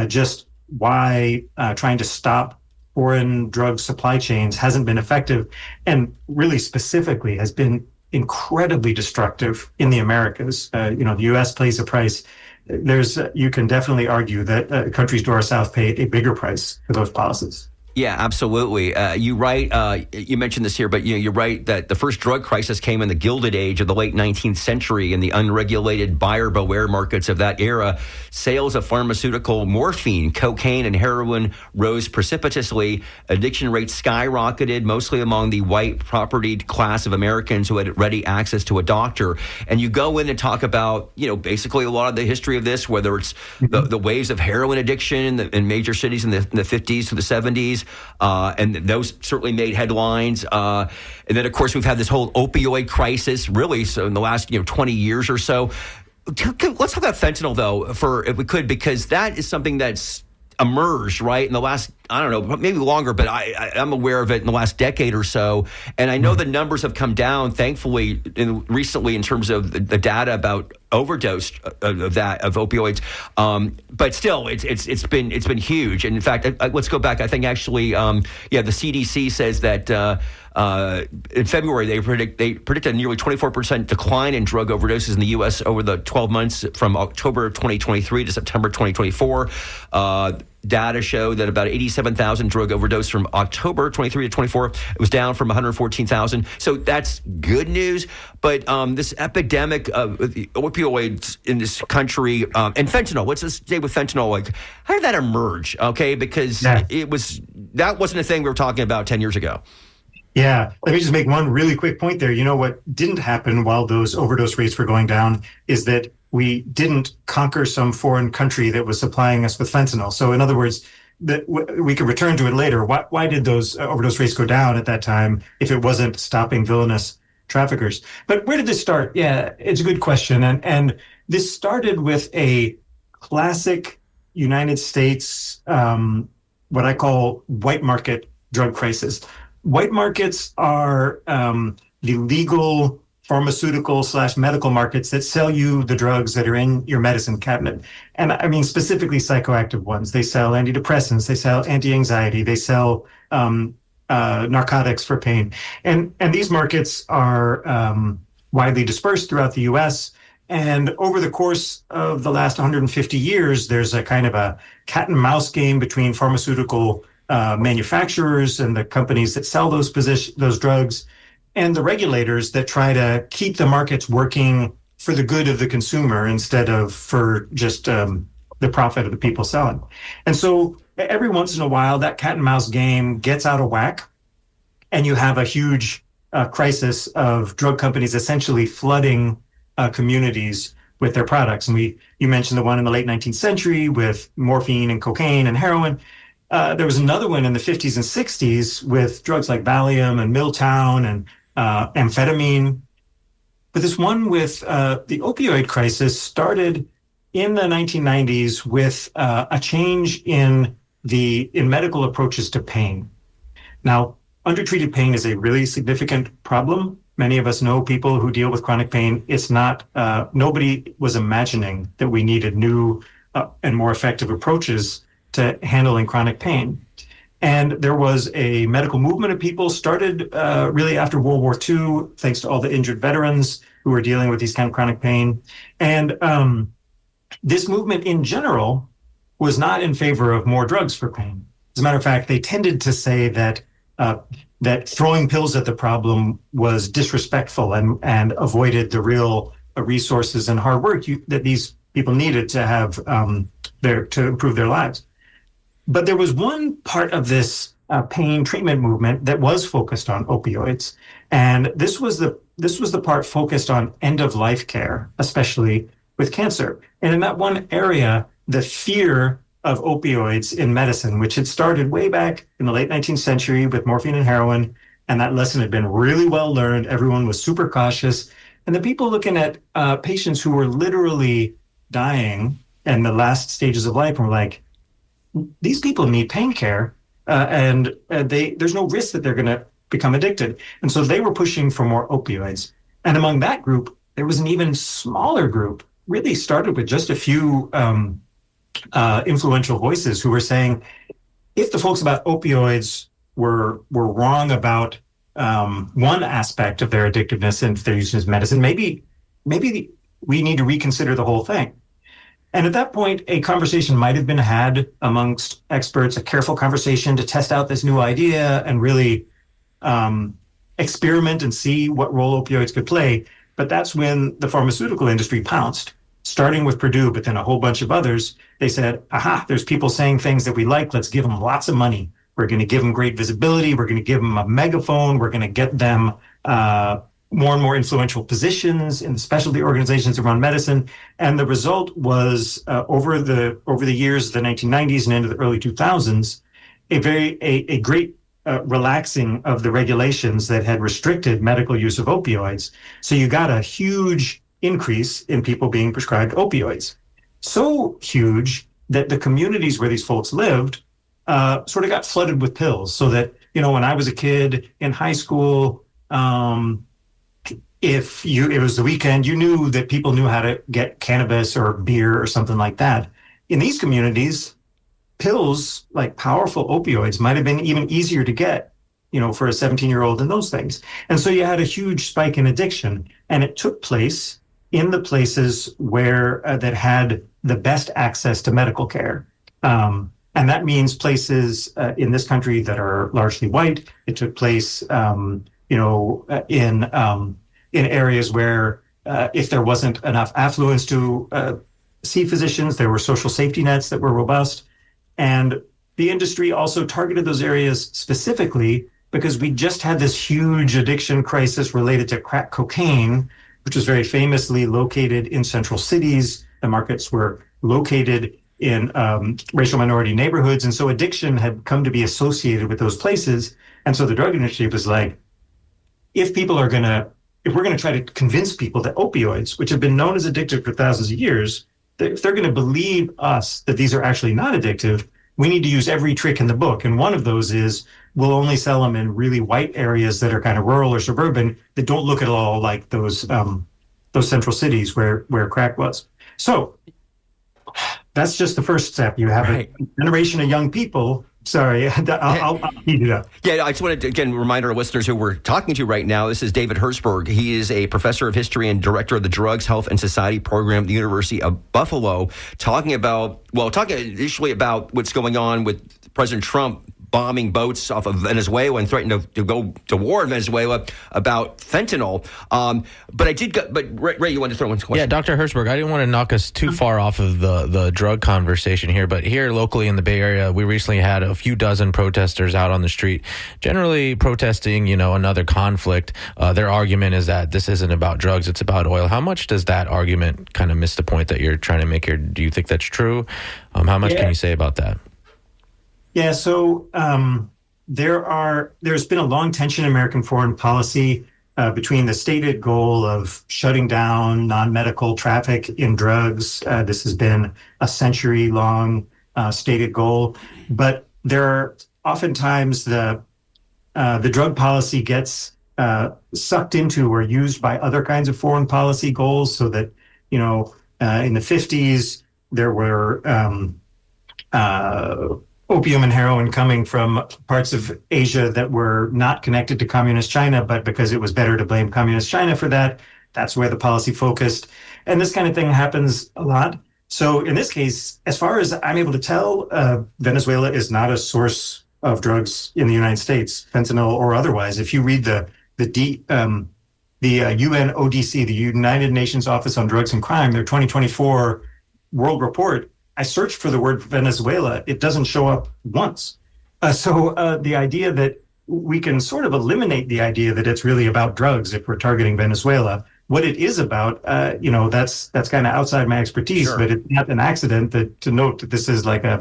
just why trying to stop foreign drug supply chains hasn't been effective, and really specifically has been incredibly destructive in the Americas. The U.S. pays a price. You can definitely argue that countries to our south pay a bigger price for those policies. Yeah, absolutely. You mentioned this here, but you're right that the first drug crisis came in the Gilded Age of the late 19th century. In the unregulated buyer beware markets of that era, sales of pharmaceutical morphine, cocaine, and heroin rose precipitously. Addiction rates skyrocketed, mostly among the white propertied class of Americans who had ready access to a doctor. And you go in and talk about, basically a lot of the history of this, whether it's the waves of heroin addiction in major cities in the 50s to the 70s. And those certainly made headlines. And then, of course, we've had this whole opioid crisis, really, so in the last 20 years or so. Let's talk about fentanyl, though, if we could, because that is something that's emerged, right, in the last, I don't know, maybe longer, but I'm aware of it in the last decade or so. And I know the numbers have come down, thankfully, recently in terms of the data about overdose of opioids. But still, it's been huge. And in fact, let's go back. I think actually, the CDC says that in February they predict a nearly 24% decline in drug overdoses in the U.S. over the 12 months from October of 2023 to September 2024. Data show that about 87,000 drug overdose from October 23 to 24. It was down from 114,000. So that's good news. But this epidemic of the opioids in this country and fentanyl, let's just stay with fentanyl. Like, how did that emerge? Okay, because that wasn't a thing we were talking about 10 years ago. Yeah, let me just make one really quick point there. What didn't happen while those overdose rates were going down is that we didn't conquer some foreign country that was supplying us with fentanyl. So in other words, we could return to it later. Why did those overdose rates go down at that time if it wasn't stopping villainous traffickers? But where did this start? Yeah, it's a good question. And this started with a classic United States, what I call white market drug crisis. White markets are the legal pharmaceutical / medical markets that sell you the drugs that are in your medicine cabinet. And I mean, specifically psychoactive ones. They sell antidepressants, they sell anti-anxiety, they sell narcotics for pain. And these markets are widely dispersed throughout the US. And over the course of the last 150 years, there's a kind of a cat and mouse game between pharmaceutical manufacturers and the companies that sell those drugs, and the regulators that try to keep the markets working for the good of the consumer instead of for just the profit of the people selling. And so every once in a while, that cat and mouse game gets out of whack, and you have a huge crisis of drug companies essentially flooding communities with their products. And you mentioned the one in the late 19th century with morphine and cocaine and heroin. There was another one in the 50s and 60s with drugs like Valium and Miltown and amphetamine. But this one with the opioid crisis started in the 1990s with a change in medical approaches to pain. Now, undertreated pain is a really significant problem. Many of us know people who deal with chronic pain. It's not, nobody was imagining that we needed new and more effective approaches to handling chronic pain. And there was a medical movement of people started really after World War II, thanks to all the injured veterans who were dealing with these kind of chronic pain. And this movement in general was not in favor of more drugs for pain. As a matter of fact, they tended to say that throwing pills at the problem was disrespectful and avoided the real resources and hard work that these people needed to have to improve their lives. But there was one part of this pain treatment movement that was focused on opioids, and this was the part focused on end of life care, especially with cancer. And in that one area, the fear of opioids in medicine, which had started way back in the late 19th century with morphine and heroin, and that lesson had been really well learned. Everyone was super cautious. And the people looking at patients who were literally dying in the last stages of life were like, these people need pain care, and there's no risk that they're going to become addicted. And so they were pushing for more opioids. And among that group, there was an even smaller group, really started with just a few influential voices who were saying, if the folks about opioids were wrong about one aspect of their addictiveness and if they're used as medicine, maybe we need to reconsider the whole thing. And at that point, a conversation might have been had amongst experts, a careful conversation to test out this new idea and really experiment and see what role opioids could play. But that's when the pharmaceutical industry pounced, starting with Purdue, but then a whole bunch of others. They said, aha, there's people saying things that we like. Let's give them lots of money. We're going to give them great visibility. We're going to give them a megaphone. We're going to get them more and more influential positions in the specialty organizations around medicine. And the result was over the years of the 1990s and into the early 2000s, a great relaxing of the regulations that had restricted medical use of opioids. So you got a huge increase in people being prescribed opioids. So huge that the communities where these folks lived sort of got flooded with pills. So that, when I was a kid in high school, if it was the weekend, you knew that people knew how to get cannabis or beer or something like that. In these communities, pills like powerful opioids might have been even easier to get, for a 17-year-old than those things. And so you had a huge spike in addiction, and it took place in the places where that had the best access to medical care. And that means places in this country that are largely white. It took place, in areas where if there wasn't enough affluence to see physicians, there were social safety nets that were robust. And the industry also targeted those areas specifically because we just had this huge addiction crisis related to crack cocaine, which was very famously located in central cities. The markets were located in racial minority neighborhoods. And so addiction had come to be associated with those places. And so the drug industry was like, if we're going to try to convince people that opioids, which have been known as addictive for thousands of years, if they're going to believe us that these are actually not addictive, we need to use every trick in the book. And one of those is we'll only sell them in really white areas that are kind of rural or suburban that don't look at all like those central cities where crack was. So that's just the first step. You have a generation of young people. Sorry, I'll heat it up. Yeah, I just wanted to, again, remind our listeners who we're talking to right now. This is David Hertzberg. He is a professor of history and director of the Drugs, Health, and Society program at the University of Buffalo, talking initially about what's going on with President Trump bombing boats off of Venezuela and threatening to go to war in Venezuela about fentanyl. But Ray, you wanted to throw in a question? Yeah, Dr. Hertzberg, I didn't want to knock us too far off of the drug conversation here, but here locally in the Bay Area, we recently had a few dozen protesters out on the street, generally protesting, another conflict. Their argument is that this isn't about drugs, it's about oil. How much does that argument kind of miss the point that you're trying to make here? Do you think that's true? How much can you say about that? Yeah, so there's been a long tension in American foreign policy between the stated goal of shutting down non-medical traffic in drugs. This has been a century-long stated goal, but there are oftentimes the drug policy gets sucked into or used by other kinds of foreign policy goals. So that in the 50s there were opium and heroin coming from parts of Asia that were not connected to communist China, but because it was better to blame communist China for that, that's where the policy focused. And this kind of thing happens a lot. So in this case, as far as I'm able to tell, Venezuela is not a source of drugs in the United States, fentanyl or otherwise. If you read the UNODC, the United Nations Office on Drugs and Crime, their 2024 World Report, I searched for the word Venezuela. It doesn't show up once. So the idea that we can sort of eliminate the idea that it's really about drugs if we're targeting Venezuela. What it is about, that's kind of outside my expertise, Sure. But it's not an accident to note that this is like a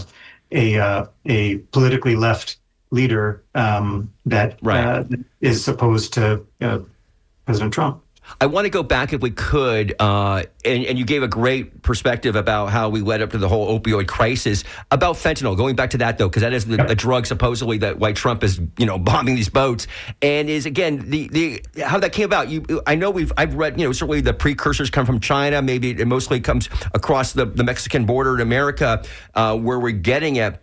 politically left leader that is opposed to President Trump. I want to go back, if we could, and you gave a great perspective about how we led up to the whole opioid crisis. About fentanyl, going back to that, though, because that is the drug supposedly that why Trump is, bombing these boats, and is, again, the how that came about. I know I've read, certainly the precursors come from China. Maybe it mostly comes across the Mexican border in America, where we're getting it,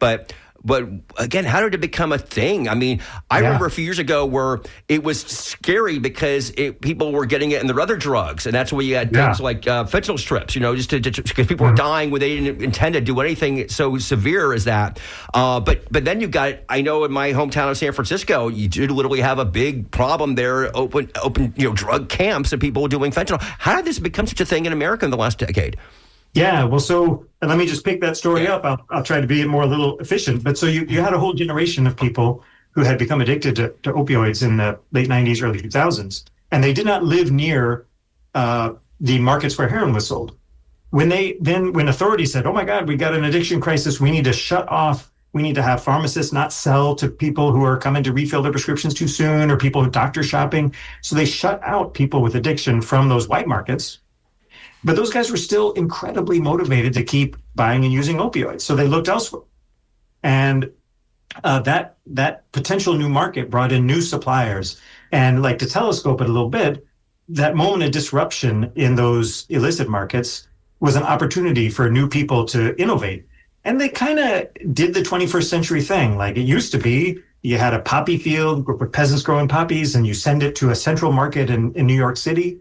But again, how did it become a thing? I mean, I remember a few years ago where it was scary because people were getting it in their other drugs, and that's where you had things like fentanyl strips. Just because people were dying when they didn't intend to do anything so severe as that. But then you got, I know in my hometown of San Francisco, you did literally have a big problem there, open drug camps and people doing fentanyl. How did this become such a thing in America in the last decade? Yeah, well, so let me just pick that story up. I'll try to be more a little efficient. But so you had a whole generation of people who had become addicted to opioids in the late 90s, early 2000s, and they did not live near the markets where heroin was sold. When authorities said, "Oh my God, we got an addiction crisis, we need to shut off. We need to have pharmacists not sell to people who are coming to refill their prescriptions too soon, or people who are doctor shopping," so they shut out people with addiction from those white markets. But those guys were still incredibly motivated to keep buying and using opioids. So they looked elsewhere. And that potential new market brought in new suppliers. And to telescope it a little bit, that moment of disruption in those illicit markets was an opportunity for new people to innovate. And they kind of did the 21st century thing. Like it used to be, you had a poppy field with peasants growing poppies and you send it to a central market in New York City.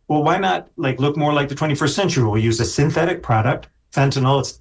Well, why not look more like the 21st century? We'll use a synthetic product, fentanyl. It's,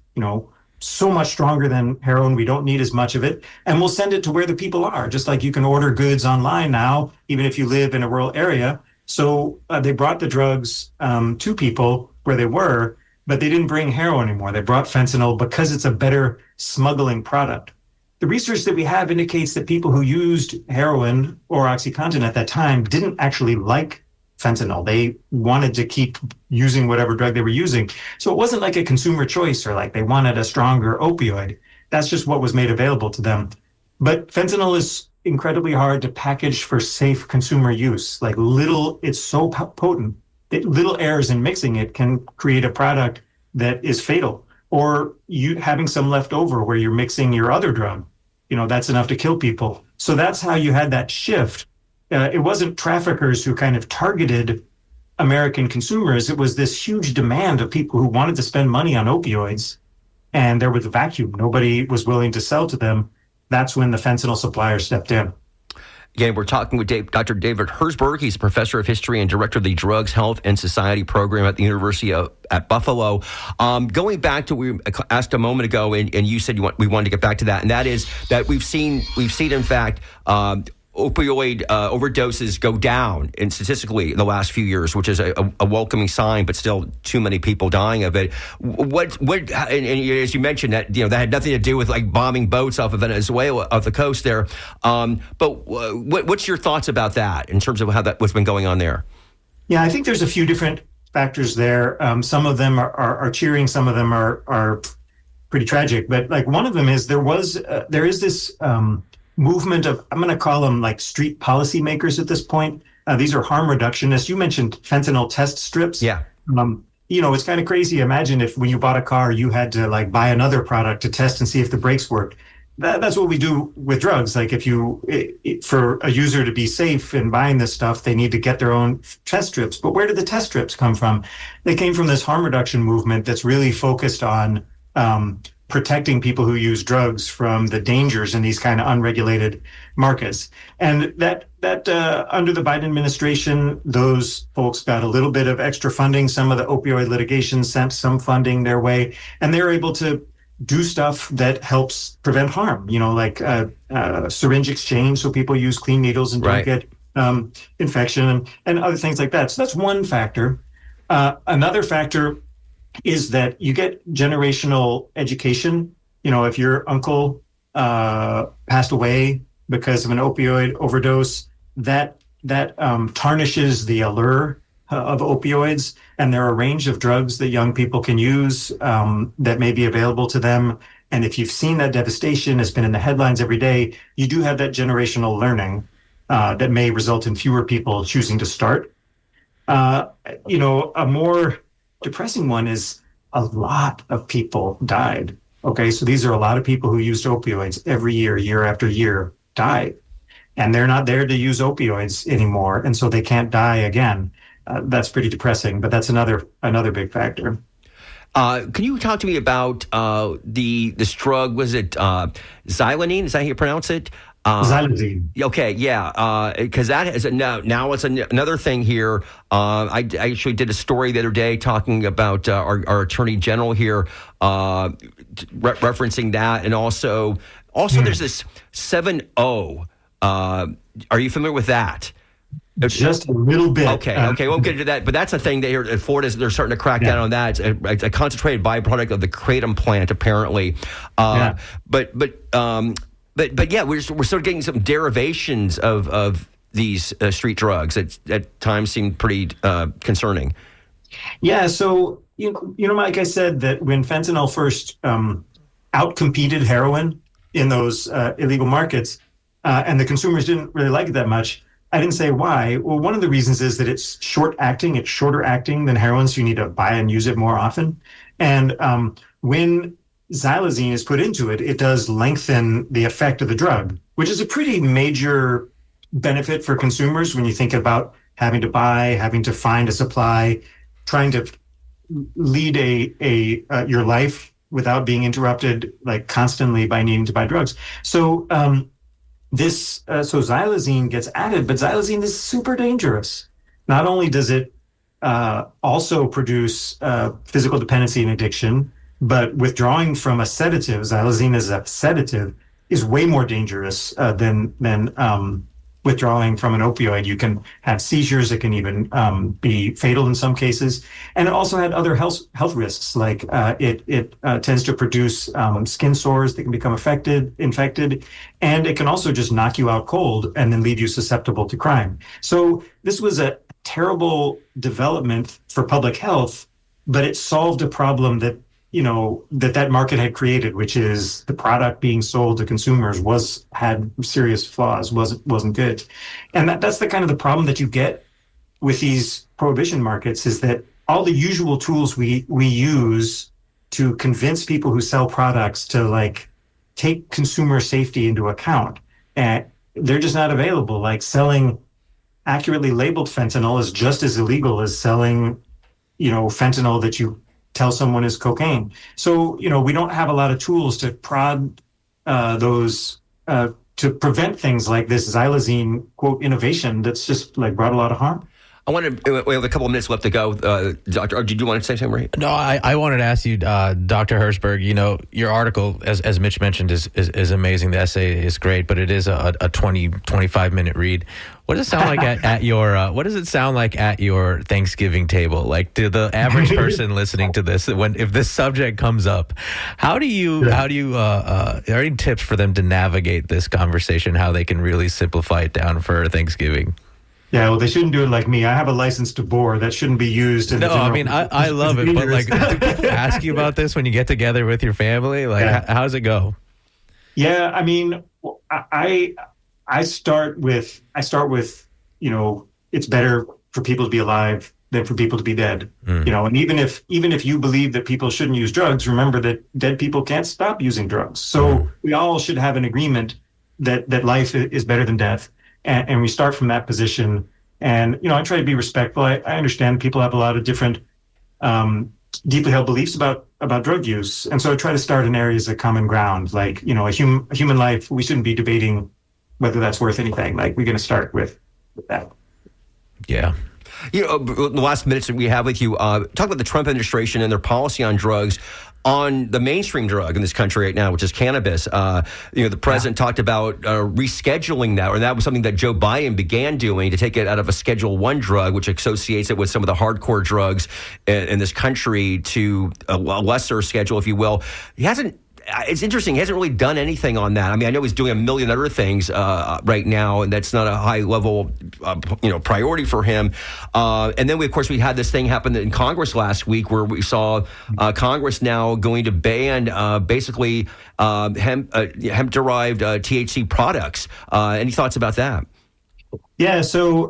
so much stronger than heroin. We don't need as much of it. And we'll send it to where the people are, just like you can order goods online now, even if you live in a rural area. So they brought the drugs to people where they were, but they didn't bring heroin anymore. They brought fentanyl because it's a better smuggling product. The research that we have indicates that people who used heroin or OxyContin at that time didn't actually like fentanyl. They wanted to keep using whatever drug they were using. So it wasn't like a consumer choice or they wanted a stronger opioid. That's just what was made available to them. But fentanyl is incredibly hard to package for safe consumer use. It's so potent that little errors in mixing it can create a product that is fatal, or you having some left over where you're mixing your other drug, that's enough to kill people. So that's how you had that shift. It wasn't traffickers who kind of targeted American consumers. It was this huge demand of people who wanted to spend money on opioids, and there was a vacuum. Nobody was willing to sell to them. That's when the fentanyl suppliers stepped in. Again, we're talking with Dr. David Herzberg. He's a professor of history and director of the Drugs, Health, and Society program at the University at Buffalo. Going back to what we asked a moment ago, and you said we wanted to get back to that, and that is that we've seen in fact opioid overdoses go down and statistically in the last few years, which is a welcoming sign, but still too many people dying of it. And as you mentioned, that that had nothing to do with like bombing boats off of Venezuela, off the coast there. But what's your thoughts about that in terms of what's been going on there? Yeah, I think there's a few different factors there. Some of them are cheering, some of them are pretty tragic. But like one of them is there is this movement of, I'm going to call them like street policymakers at this point. These are harm reductionists. You mentioned fentanyl test strips. Yeah. It's kind of crazy. Imagine if when you bought a car, you had to like buy another product to test and see if the brakes worked. That's what we do with drugs. Like for a user to be safe in buying this stuff, they need to get their own test strips. But where did the test strips come from? They came from this harm reduction movement that's really focused on protecting people who use drugs from the dangers in these kind of unregulated markets. And that under the Biden administration, those folks got a little bit of extra funding. Some of the opioid litigation sent some funding their way, and they're able to do stuff that helps prevent harm, like syringe exchange, so people use clean needles and don't get infection and other things like that. So that's one factor. Another factor is that you get generational education. If your uncle passed away because of an opioid overdose, that tarnishes the allure of opioids. And there are a range of drugs that young people can use that may be available to them. And if you've seen that devastation, it's been in the headlines every day, you do have that generational learning that may result in fewer people choosing to start. A more depressing one is a lot of people died. Okay, so these are a lot of people who used opioids every year, year after year, died. And they're not there to use opioids anymore, and so they can't die again. That's pretty depressing, but that's another big factor. Can you talk to me about this drug? Was it xylazine? Is that how you pronounce it? Xylazine. Okay, yeah, because that is now it's another thing here. I actually did a story the other day talking about our Attorney General here, referencing that, and also there's this 7-0. Are you familiar with that? Just a little bit. Okay, we'll get into that. But that's a thing that here at Florida, they're starting to crack down on that. It's a concentrated byproduct of the kratom plant, apparently. But yeah, we're sort of getting some derivations of these street drugs that at times seem pretty concerning. Yeah, so like I said, that when fentanyl first outcompeted heroin in those illegal markets, and the consumers didn't really like it that much, I didn't say why. Well, one of the reasons is that it's shorter acting than heroin, so you need to buy and use it more often. And when xylazine is put into it, it does lengthen the effect of the drug, which is a pretty major benefit for consumers when you think about having to buy, having to find a supply, trying to lead your life without being interrupted like constantly by needing to buy drugs. So so xylazine gets added, but xylazine is super dangerous. Not only does it also produce physical dependency and addiction, but withdrawing from a sedative, xylazine as a sedative, is way more dangerous than withdrawing from an opioid. You can have seizures. It can even be fatal in some cases. And it also had other health risks, like it tends to produce skin sores that can become infected, and it can also just knock you out cold and then leave you susceptible to crime. So this was a terrible development for public health, but it solved a problem that that market had created, which is the product being sold to consumers had serious flaws, wasn't good. And that's the kind of the problem that you get with these prohibition markets, is that all the usual tools we use to convince people who sell products to like take consumer safety into account, and they're just not available. Like selling accurately labeled fentanyl is just as illegal as selling, fentanyl that you tell someone is cocaine. So, we don't have a lot of tools to prod those to prevent things like this xylazine, quote, innovation that's just like brought a lot of harm. We have a couple of minutes left to go. Doctor, did you want to say something, Marie? No, I wanted to ask you, Dr. Herzberg, your article, as Mitch mentioned, is amazing. The essay is great, but it is a 25-minute read. What does it sound like at your what does it sound like at your Thanksgiving table? Like, to the average person listening to this, if this subject comes up, are there any tips for them to navigate this conversation, how they can really simplify it down for Thanksgiving? Yeah, well, they shouldn't do it like me. I have a license to bore that shouldn't be used. I love it, but like, do people ask you about this when you get together with your family? Like, how does it go? Yeah, I mean, I start with it's better for people to be alive than for people to be dead. And even if you believe that people shouldn't use drugs, remember that dead people can't stop using drugs. So we all should have an agreement that life is better than death. And we start from that position. And, I try to be respectful. I understand people have a lot of different deeply held beliefs about drug use. And so I try to start in areas of common ground, like, a human life. We shouldn't be debating whether that's worth anything. Like, we're going to start with that. Yeah. The last minutes that we have with you, talk about the Trump administration and their policy on drugs, on the mainstream drug in this country right now, which is cannabis. The president talked about rescheduling that, or that was something that Joe Biden began doing, to take it out of a Schedule I drug, which associates it with some of the hardcore drugs in this country, to a lesser schedule, if you will. It's interesting. He hasn't really done anything on that. I mean, I know he's doing a million other things right now, and that's not a high level, priority for him. And then we had this thing happen in Congress last week, where we saw Congress now going to ban basically hemp-derived THC products. Any thoughts about that? Yeah. So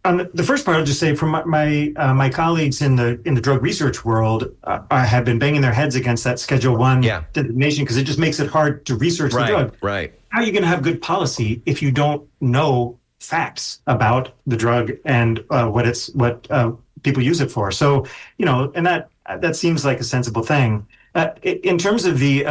on the first part, I'll just say, from my colleagues in the drug research world, have been banging their heads against that Schedule I designation, because it just makes it hard to research the drug. Right. How are you going to have good policy if you don't know facts about the drug and what people use it for? So, and that seems like a sensible thing. In terms of the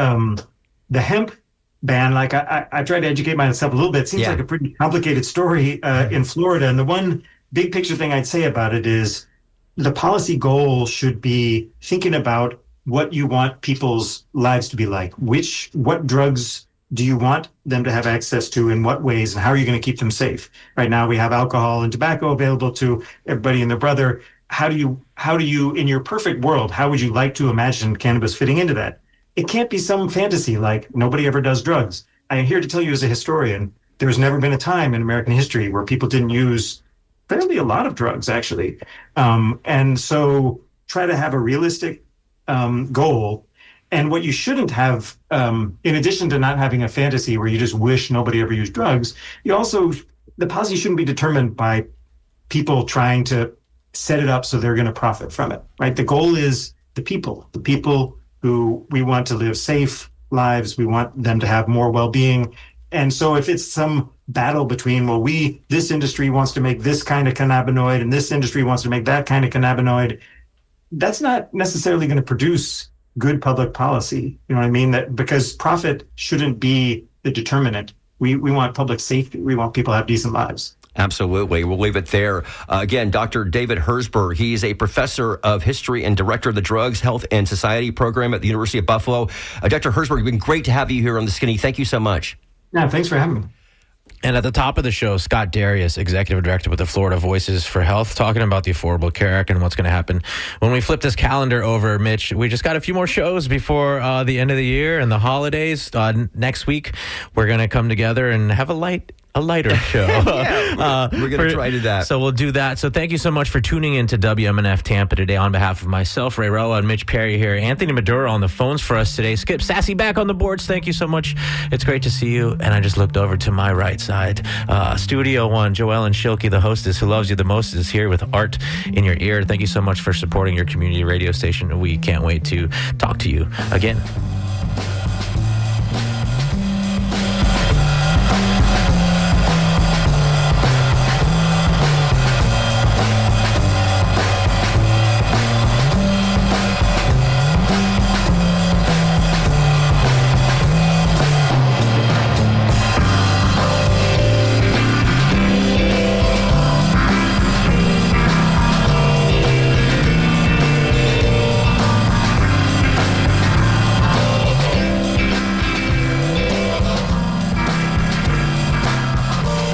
hemp ban, like, I try to educate myself a little bit. It seems like a pretty complicated story in Florida. And the one big picture thing I'd say about it is the policy goal should be thinking about what you want people's lives to be like. What drugs do you want them to have access to, in what ways, and how are you going to keep them safe? Right now we have alcohol and tobacco available to everybody and their brother. How do you, in your perfect world, how would you like to imagine cannabis fitting into that? It can't be some fantasy like nobody ever does drugs. I am here to tell you, as a historian, there's never been a time in American history where people didn't use fairly a lot of drugs, actually. And so try to have a realistic goal. And what you shouldn't have, in addition to not having a fantasy where you just wish nobody ever used drugs, the policy shouldn't be determined by people trying to set it up so they're going to profit from it, right? The goal is the people who we want to live safe lives. We want them to have more well-being. And so if it's some battle between, this industry wants to make this kind of cannabinoid and this industry wants to make that kind of cannabinoid, that's not necessarily going to produce good public policy. You know what I mean? That, because profit shouldn't be the determinant. We want public safety. We want people to have decent lives. Absolutely. We'll leave it there. Again, Dr. David Herzberg, he's a professor of history and director of the Drugs, Health, and Society program at the University of Buffalo. Dr. Herzberg, it's been great to have you here on The Skinny. Thank you so much. Yeah, thanks for having me. And at the top of the show, Scott Darius, executive director with the Florida Voices for Health, talking about the Affordable Care Act and what's going to happen. When we flip this calendar over, Mitch, we just got a few more shows before the end of the year and the holidays. Next week, we're going to come together and have a light a lighter show. We're going to try to do that. So we'll do that. So thank you so much for tuning in to WMNF Tampa today. On behalf of myself, Ray Roa, and Mitch Perry here, Anthony Maduro on the phones for us today. Skip Sassy back on the boards. Thank you so much. It's great to see you. And I just looked over to my right side. Studio One, Joellen Schilke, the hostess who loves you the most, is here with art in your ear. Thank you so much for supporting your community radio station. We can't wait to talk to you again.